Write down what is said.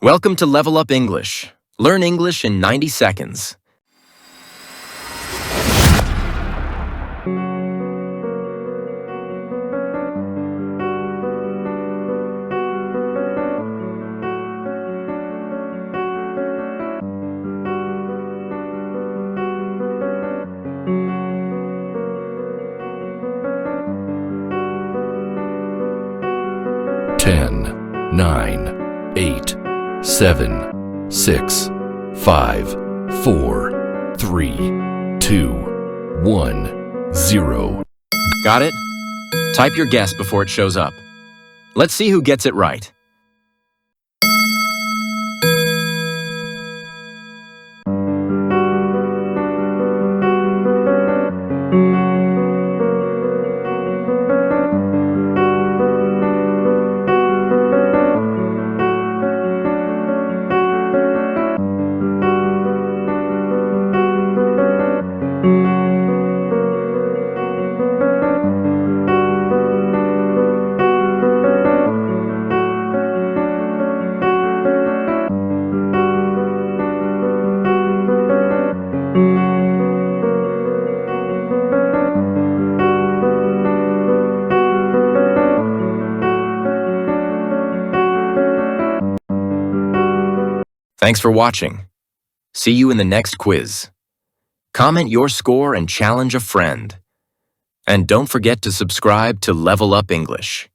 Welcome to Level Up English. Learn English in 90 seconds. Ten, 9, 8, 7, 6, 5, 4, 3, 2, 1, 0. Got it? Type your guess before it shows up. Let's see who gets it right. Thanks for watching. See you in the next quiz. Comment your score and challenge a friend. And don't forget to subscribe to Level Up English.